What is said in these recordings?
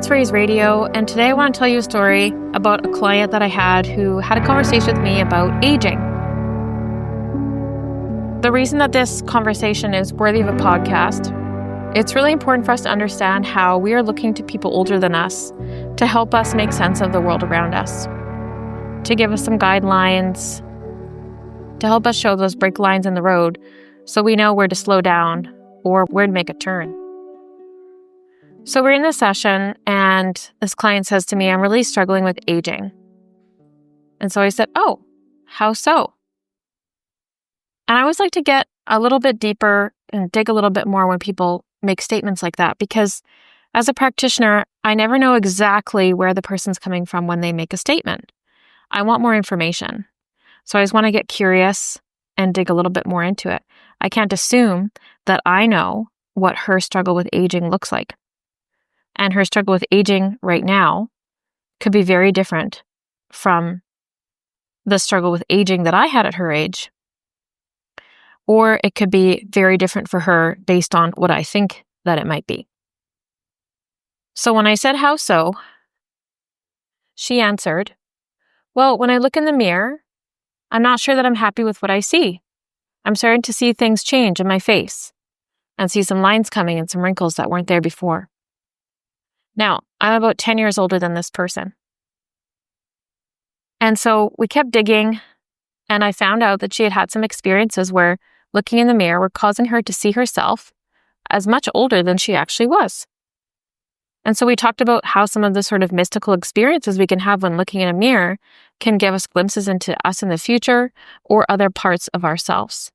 it's Raise Radio, and today I want to tell you a story about a client that I had who had a conversation with me about aging. The reason that this conversation is worthy of a podcast, it's really important for us to understand how we are looking to people older than us to help us make sense of the world around us, to give us some guidelines, to help us show those brake lines in the road so we know where to slow down or where to make a turn. So we're in this session and this client says to me, I'm really struggling with aging. And so I said, oh, how so? And I always like to get a little bit deeper and dig a little bit more when people make statements like that, because as a practitioner, I never know exactly where the person's coming from when they make a statement. I want more information. So I just want to get curious and dig a little bit more into it. I can't assume that I know what her struggle with aging looks like. And her struggle with aging right now could be very different from the struggle with aging that I had at her age. Or it could be very different for her based on what I think that it might be. So when I said, how so? She answered, well, when I look in the mirror, I'm not sure that I'm happy with what I see. I'm starting to see things change in my face and see some lines coming and some wrinkles that weren't there before. Now, I'm about 10 years older than this person. And so we kept digging, and I found out that she had had some experiences where looking in the mirror were causing her to see herself as much older than she actually was. And so we talked about how some of the sort of mystical experiences we can have when looking in a mirror can give us glimpses into us in the future or other parts of ourselves.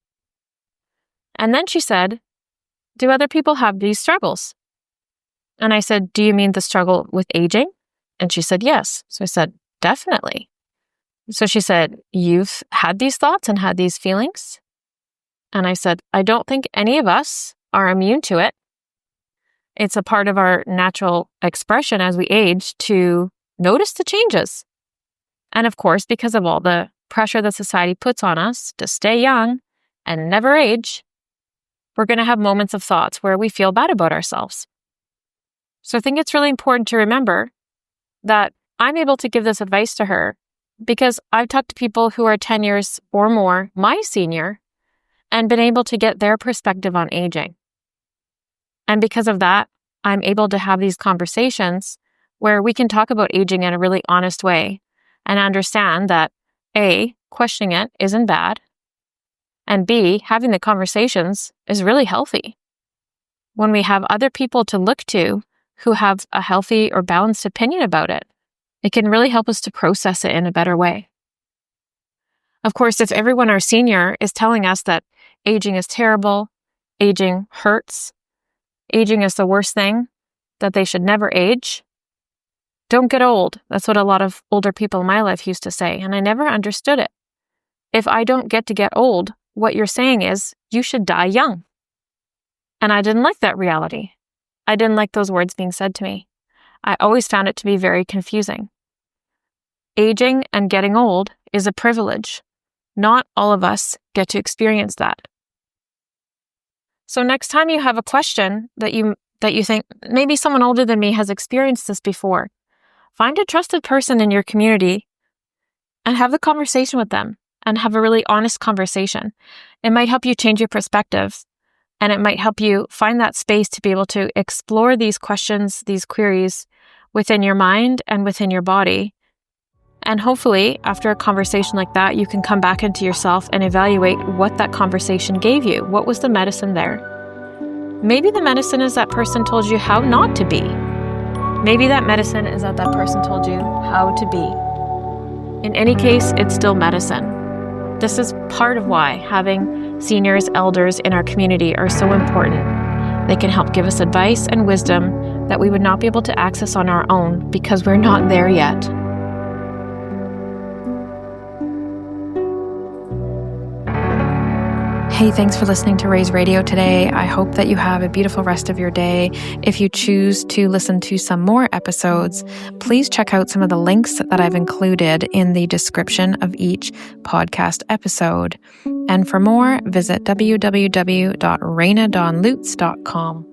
And then she said, do other people have these struggles? And I said, do you mean the struggle with aging? And she said, yes. So I said, definitely. So she said, you've had these thoughts and had these feelings? And I said, I don't think any of us are immune to it. It's a part of our natural expression as we age to notice the changes. And of course, because of all the pressure that society puts on us to stay young and never age, we're going to have moments of thoughts where we feel bad about ourselves. So I think it's really important to remember that I'm able to give this advice to her because I've talked to people who are 10 years or more my senior and been able to get their perspective on aging. And because of that, I'm able to have these conversations where we can talk about aging in a really honest way and understand that A, questioning it isn't bad, and B, having the conversations is really healthy. When we have other people to look to who have a healthy or balanced opinion about it, it can really help us to process it in a better way. Of course, if everyone our senior is telling us that aging is terrible, aging hurts, aging is the worst thing, that they should never age, don't get old. That's what a lot of older people in my life used to say, and I never understood it. If I don't get to get old, what you're saying is you should die young. And I didn't like that reality. I didn't like those words being said to me. I always found it to be very confusing. Aging and getting old is a privilege. Not all of us get to experience that. So next time you have a question that you think maybe someone older than me has experienced this before, find a trusted person in your community and have the conversation with them and have a really honest conversation. It might help you change your perspective. And it might help you find that space to be able to explore these questions, these queries within your mind and within your body. And hopefully, after a conversation like that, you can come back into yourself and evaluate what that conversation gave you. What was the medicine there? Maybe the medicine is that person told you how not to be. Maybe that medicine is that person told you how to be. In any case, it's still medicine. This is part of why having seniors, elders in our community are so important. They can help give us advice and wisdom that we would not be able to access on our own because we're not there yet. Hey, thanks for listening to Raise Radio today. I hope that you have a beautiful rest of your day. If you choose to listen to some more episodes, please check out some of the links that I've included in the description of each podcast episode. And for more, visit www.rainadonlutz.com.